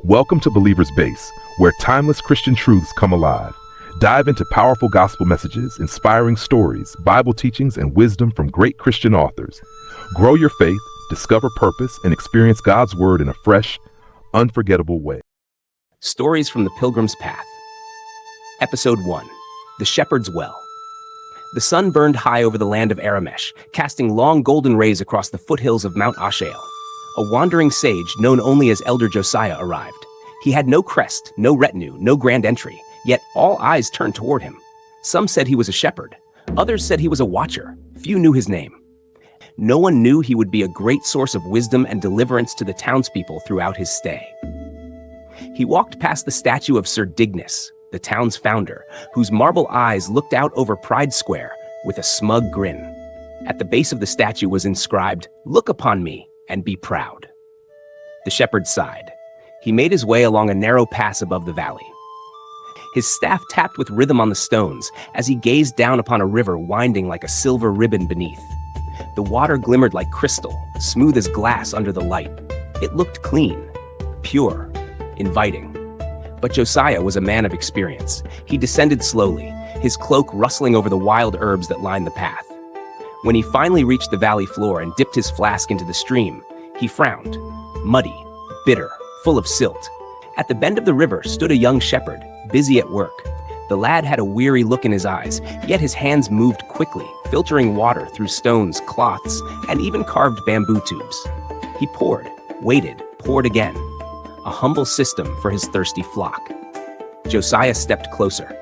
Welcome to Believer's Base, where timeless Christian truths come alive. Dive into powerful gospel messages, inspiring stories, Bible teachings, and wisdom from great Christian authors. Grow your faith, discover purpose, and experience God's Word in a fresh, unforgettable way. Stories from the Pilgrim's Path. Episode 1. The Shepherd's Well. The sun burned high over the land of Aramesh, casting long golden rays across the foothills of Mount Ashael. A wandering sage known only as Elder Josiah arrived. He had no crest, no retinue, no grand entry, yet all eyes turned toward him. Some said he was a shepherd. Others said he was a watcher. Few knew his name. No one knew he would be a great source of wisdom and deliverance to the townspeople throughout his stay. He walked past the statue of Sir Dignus, the town's founder, whose marble eyes looked out over Pride Square with a smug grin. At the base of the statue was inscribed, "Look upon me and be proud." The shepherd sighed. He made his way along a narrow pass above the valley. His staff tapped with rhythm on the stones as he gazed down upon a river winding like a silver ribbon beneath. The water glimmered like crystal, smooth as glass under the light. It looked clean, pure, inviting. But Josiah was a man of experience. He descended slowly, his cloak rustling over the wild herbs that lined the path. When he finally reached the valley floor and dipped his flask into the stream, he frowned. Muddy, bitter, full of silt. At the bend of the river stood a young shepherd, busy at work. The lad had a weary look in his eyes, yet his hands moved quickly, filtering water through stones, cloths, and even carved bamboo tubes. He poured, waited, poured again. A humble system for his thirsty flock. Josiah stepped closer.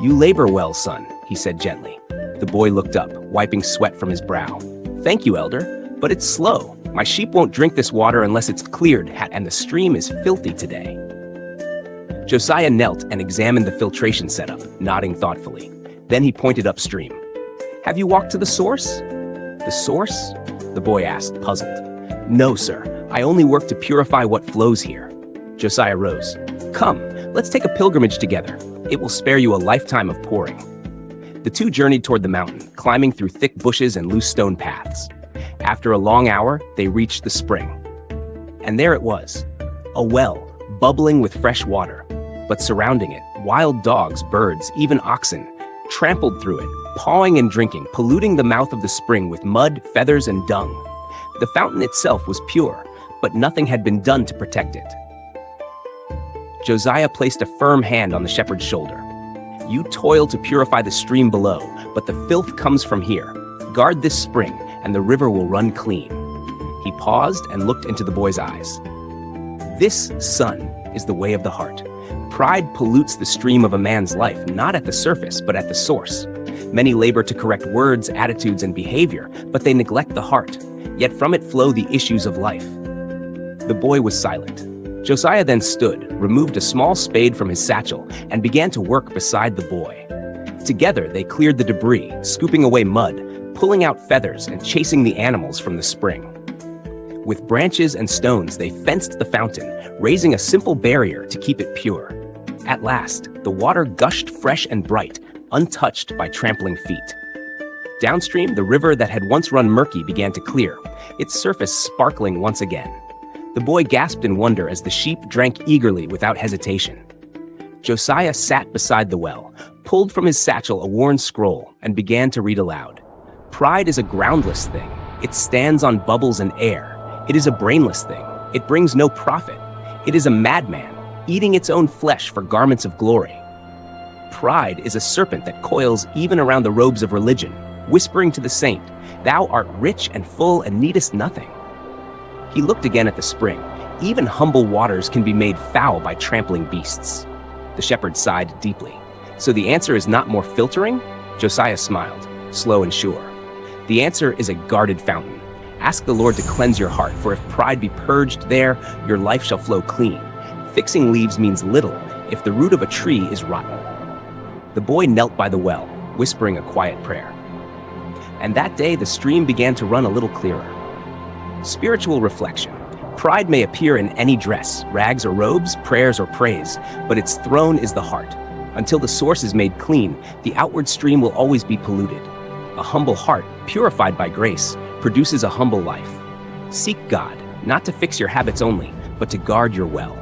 "You labor well, son," he said gently. The boy looked up, wiping sweat from his brow. "Thank you, elder, but it's slow. My sheep won't drink this water unless it's cleared, and the stream is filthy today." Josiah knelt and examined the filtration setup, nodding thoughtfully. Then he pointed upstream. "Have you walked to the source?" "The source?" the boy asked, puzzled. "No, sir. I only work to purify what flows here." Josiah rose. "Come, let's take a pilgrimage together. It will spare you a lifetime of pouring." The two journeyed toward the mountain, climbing through thick bushes and loose stone paths. After a long hour, they reached the spring. And there it was, a well, bubbling with fresh water. But surrounding it, wild dogs, birds, even oxen, trampled through it, pawing and drinking, polluting the mouth of the spring with mud, feathers, and dung. The fountain itself was pure, but nothing had been done to protect it. Josiah placed a firm hand on the shepherd's shoulder. "You toil to purify the stream below, but the filth comes from here. Guard this spring, and the river will run clean." He paused and looked into the boy's eyes. "This, son, is the way of the heart. Pride pollutes the stream of a man's life, not at the surface, but at the source. Many labor to correct words, attitudes, and behavior, but they neglect the heart. Yet from it flow the issues of life." The boy was silent. Josiah then stood, removed a small spade from his satchel, and began to work beside the boy. Together, they cleared the debris, scooping away mud, pulling out feathers, and chasing the animals from the spring. With branches and stones, they fenced the fountain, raising a simple barrier to keep it pure. At last, the water gushed fresh and bright, untouched by trampling feet. Downstream, the river that had once run murky began to clear, its surface sparkling once again. The boy gasped in wonder as the sheep drank eagerly without hesitation. Josiah sat beside the well, pulled from his satchel a worn scroll, and began to read aloud. "Pride is a groundless thing. It stands on bubbles and air. It is a brainless thing. It brings no profit. It is a madman, eating its own flesh for garments of glory. Pride is a serpent that coils even around the robes of religion, whispering to the saint, 'Thou art rich and full and needest nothing.'" He looked again at the spring. Even humble waters can be made foul by trampling beasts. The shepherd sighed deeply. "So the answer is not more filtering?" Josiah smiled, slow and sure. "The answer is a guarded fountain. Ask the Lord to cleanse your heart, for if pride be purged there, your life shall flow clean. Fixing leaves means little if the root of a tree is rotten." The boy knelt by the well, whispering a quiet prayer. And that day the stream began to run a little clearer. Spiritual reflection. Pride may appear in any dress, rags or robes, prayers or praise, but its throne is the heart. Until the source is made clean, the outward stream will always be polluted. A humble heart, purified by grace, produces a humble life. Seek God, not to fix your habits only, but to guard your well.